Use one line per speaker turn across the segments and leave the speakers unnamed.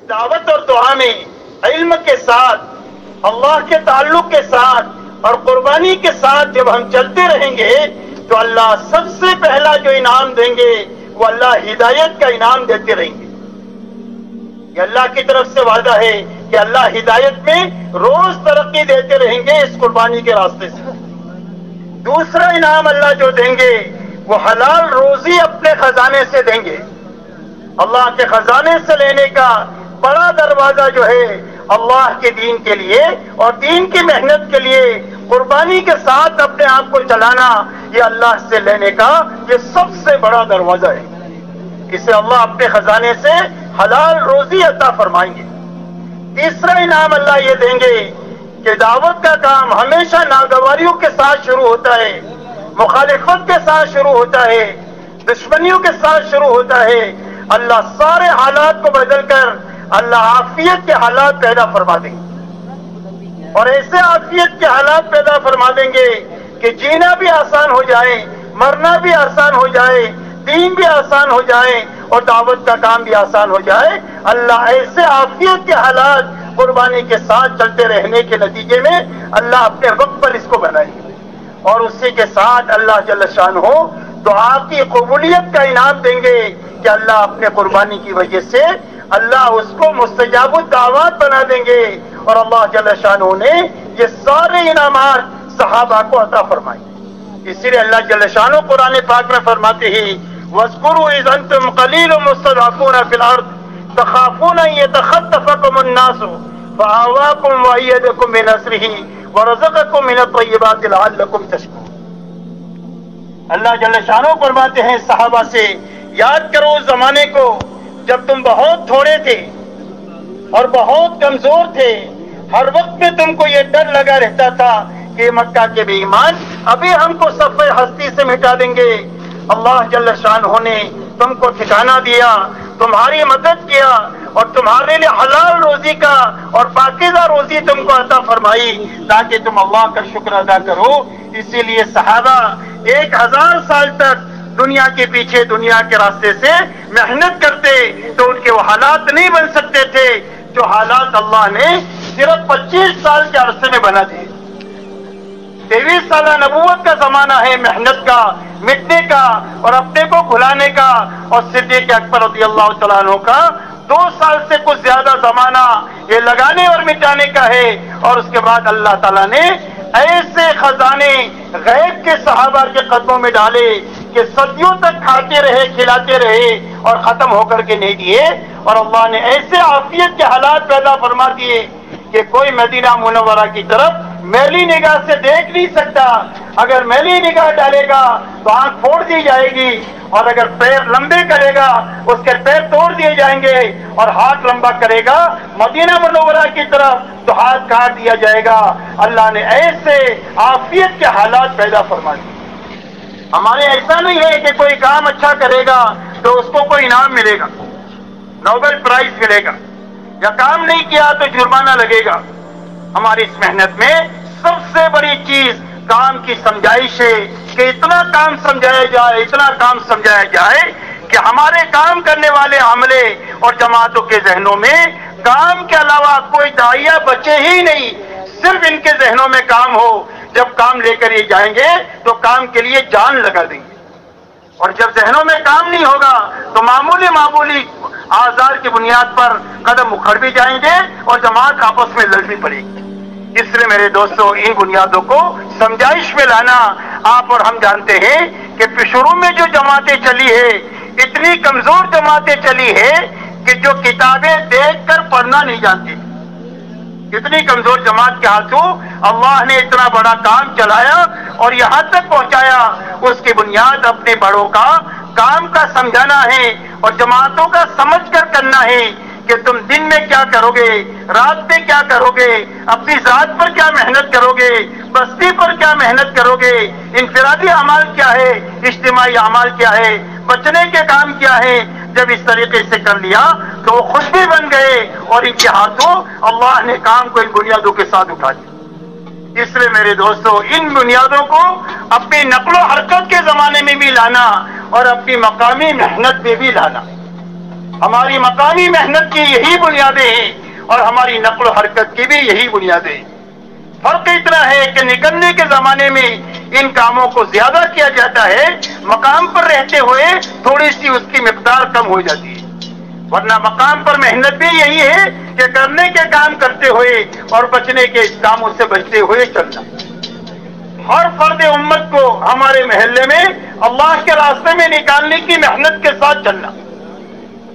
دعوت اور دعا میں علم کے ساتھ، اللہ کے تعلق کے ساتھ اور قربانی کے ساتھ جب ہم چلتے رہیں گے تو اللہ سب سے پہلا جو انعام دیں گے وہ اللہ ہدایت کا انعام دیتے رہیں گے۔ یہ اللہ کی طرف سے وعدہ ہے کہ اللہ ہدایت میں روز ترقی دیتے رہیں گے اس قربانی کے راستے سے۔ دوسرا انعام اللہ جو دیں گے وہ حلال روزی اپنے خزانے سے دیں گے۔ اللہ کے خزانے سے لینے کا بڑا دروازہ جو ہے اللہ کے دین کے لیے اور دین کی محنت کے لیے قربانی کے ساتھ اپنے آپ کو چلانا، یہ اللہ سے لینے کا یہ سب سے بڑا دروازہ ہے۔ اسے اللہ اپنے خزانے سے حلال روزی عطا فرمائیں گے۔ تیسرا انعام اللہ یہ دیں گے کہ دعوت کا کام ہمیشہ ناگواریوں کے ساتھ شروع ہوتا ہے، مخالفت کے ساتھ شروع ہوتا ہے، دشمنیوں کے ساتھ شروع ہوتا ہے۔ اللہ سارے حالات کو بدل کر اللہ عافیت کے حالات پیدا فرما دیں گے، اور ایسے عافیت کے حالات پیدا فرما دیں گے کہ جینا بھی آسان ہو جائے، مرنا بھی آسان ہو جائے، دین بھی آسان ہو جائے اور دعوت کا کام بھی آسان ہو جائے۔ اللہ ایسے عافیت کے حالات قربانی کے ساتھ چلتے رہنے کے نتیجے میں اللہ اپنے وقت پر اس کو بنائیں گے، اور اسی کے ساتھ اللہ جل شانہ دعا کی قبولیت کا انعام دیں گے کہ اللہ اپنے قربانی کی وجہ سے اللہ اس کو مستجاب الدعوات بنا دیں گے، اور اللہ جل شانہ نے یہ سارے انعامات صحابہ کو عطا فرمائے۔ اسی لیے اللہ جل شانہ قرآن پاک میں فرماتے ہیں وَاذْكُرُوا إِذْ أَنْتُمْ قَلِيلٌ مُسْتَضْعَفُونَ فِي الْأَرْضِ تَخَافُونَ أَنْ يَتَخَطَّفَكُمُ النَّاسُ فَآوَاكُمْ وَأَيَّدَكُمْ بِنَصْرِهِ وَرَزَقَكُمْ مِنَ الطَّيِّبَاتِ لَعَلَّكُمْ تَشْكُرُونَ۔ اللہ جل شانہ فرماتے ہیں صحابہ سے یاد کرو اس زمانے کو جب تم بہت تھوڑے تھے اور بہت کمزور تھے، ہر وقت میں تم کو یہ ڈر لگا رہتا تھا کہ مکہ کے بے ایمان ابھی ہم کو صفحہ ہستی سے مٹا دیں گے۔ اللہ جل شانہ نے تم کو ٹھکانہ دیا، تمہاری مدد کیا اور تمہارے لیے حلال روزی کا اور پاکیزہ روزی تم کو عطا فرمائی تاکہ تم اللہ کا شکر ادا کرو۔ اسی لیے صحابہ 1000 سال تک دنیا کے پیچھے دنیا کے راستے سے محنت کرتے تو ان کے وہ حالات نہیں بن سکتے تھے جو حالات اللہ نے صرف 25 سال کے عرصے میں بنا دیے۔ 23 سالہ نبوت کا زمانہ ہے محنت کا، مٹنے کا اور اپنے کو کھلانے کا، اور صدیق اکبر رضی اللہ تعالیٰ عنہ کا 2 سال سے کچھ زیادہ زمانہ یہ لگانے اور مٹانے کا ہے۔ اور اس کے بعد اللہ تعالیٰ نے ایسے خزانے غیب کے صحابہ کے قدموں میں ڈالے کہ صدیوں تک کھاتے رہے، کھلاتے رہے اور ختم ہو کر کے نہیں دیے، اور اللہ نے ایسے عافیت کے حالات پیدا فرما دیے کہ کوئی مدینہ منورہ کی طرف میلی نگاہ سے دیکھ نہیں سکتا۔ اگر میلی نگاہ ڈالے گا تو آنکھ پھوڑ دی جائے گی، اور اگر پیر لمبے کرے گا اس کے پیر توڑ دیے جائیں گے، اور ہاتھ لمبا کرے گا مدینہ منورہ کی طرف تو ہاتھ کاٹ دیا جائے گا۔ اللہ نے ایسے عافیت کے حالات پیدا فرما دیے۔ ہمارے ایسا نہیں ہے کہ کوئی کام اچھا کرے گا تو اس کو کوئی انعام ملے گا، نوبل پرائز ملے گا، یا کام نہیں کیا تو جرمانہ لگے گا۔ ہماری اس محنت میں سب سے بڑی چیز کام کی سمجھائش ہے کہ اتنا کام سمجھایا جائے، اتنا کام سمجھایا جائے کہ ہمارے کام کرنے والے عملے اور جماعتوں کے ذہنوں میں کام کے علاوہ کوئی داعیہ بچے ہی نہیں، صرف ان کے ذہنوں میں کام ہو۔ جب کام لے کر یہ جائیں گے تو کام کے لیے جان لگا دیں گے، اور جب ذہنوں میں کام نہیں ہوگا تو معمولی آزار کی بنیاد پر قدم اکھڑ بھی جائیں گے اور جماعت آپس میں لڑ بھی پڑے گی۔ اس لیے میرے دوستوں ان بنیادوں کو سمجھائش میں لانا، آپ اور ہم جانتے ہیں کہ شروع میں جو جماعتیں چلی ہے اتنی کمزور جماعتیں چلی ہے کہ جو کتابیں دیکھ کر پڑھنا نہیں جانتی، اتنی کمزور جماعت کے ہاتھوں اللہ نے اتنا بڑا کام چلایا اور یہاں تک پہنچایا۔ اس کی بنیاد اپنے بڑوں کا کام کا سمجھانا ہے اور جماعتوں کا سمجھ کر کرنا ہے کہ تم دن میں کیا کرو گے، رات میں کیا کرو گے، اپنی ذات پر کیا محنت کرو گے، بستی پر کیا محنت کرو گے، انفرادی اعمال کیا ہے، اجتماعی اعمال کیا ہے، بچنے کے کام کیا ہے۔ جب اس طریقے سے کر لیا تو وہ خود بھی بن گئے اور ان کے ہاتھوں اللہ نے کام کو ان بنیادوں کے ساتھ اٹھا دیا۔ اس لیے میرے دوستو ان بنیادوں کو اپنی نقل و حرکت کے زمانے میں بھی لانا اور اپنی مقامی محنت میں بھی لانا۔ ہماری مقامی محنت کی یہی بنیادیں ہیں اور ہماری نقل و حرکت کی بھی یہی بنیادیں ہیں۔ فرق اتنا ہے کہ نکلنے کے زمانے میں ان کاموں کو زیادہ کیا جاتا ہے، مقام پر رہتے ہوئے تھوڑی سی اس کی مقدار کم ہو جاتی ہے، ورنہ مقام پر محنت بھی یہی ہے کہ کرنے کے کام کرتے ہوئے اور بچنے کے کاموں سے بچتے ہوئے چلنا۔ ہر فرد امت کو ہمارے محلے میں اللہ کے راستے میں نکالنے کی محنت کے ساتھ چلنا،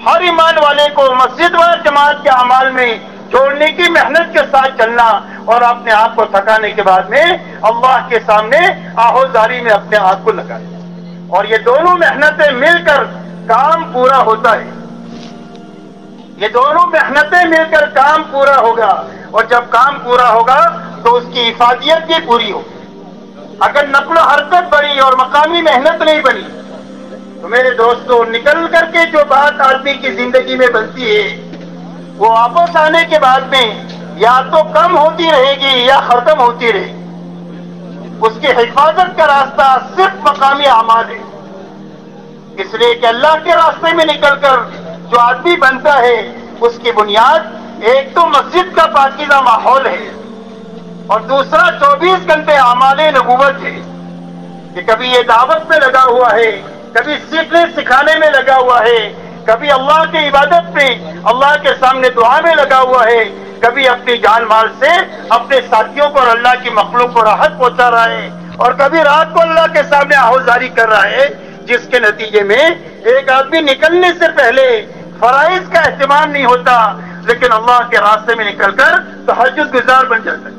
ہر ایمان والے کو مسجد و جماعت کے اعمال میں جوڑنے کی محنت کے ساتھ چلنا، اور اپنے آپ کو تھکانے کے بعد میں اللہ کے سامنے آہوزاری میں اپنے آپ کو لگانا، اور یہ دونوں محنتیں مل کر کام پورا ہوتا ہے، یہ دونوں محنتیں مل کر کام پورا ہوگا، اور جب کام پورا ہوگا تو اس کی افادیت بھی پوری ہوگی۔ اگر نقل و حرکت بڑی اور مقامی محنت نہیں بنی تو میرے دوستو نکل کر کے جو بات آدمی کی زندگی میں بنتی ہے وہ واپس آنے کے بعد میں یا تو کم ہوتی رہے گی یا ختم ہوتی رہے گی۔ اس کی حفاظت کا راستہ صرف مقامی اعمال ہے، اس لیے کہ اللہ کے راستے میں نکل کر جو آدمی بنتا ہے اس کی بنیاد ایک تو مسجد کا پاکیزہ ماحول ہے، اور دوسرا 24 گھنٹے اعمال نبوت ہے، کہ کبھی یہ دعوت میں لگا ہوا ہے، کبھی سیکھنے سکھانے میں لگا ہوا ہے، کبھی اللہ کی عبادت میں اللہ کے سامنے دعا میں لگا ہوا ہے، کبھی اپنی جان مال سے اپنے ساتھیوں کو اور اللہ کی مخلوق کو راحت پہنچا رہا ہے، اور کبھی رات کو اللہ کے سامنے آہوزاری کر رہا ہے، جس کے نتیجے میں ایک آدمی نکلنے سے پہلے فرائض کا اہتمام نہیں ہوتا، لیکن اللہ کے راستے میں نکل کر تہجد گزار بن جاتا ہے۔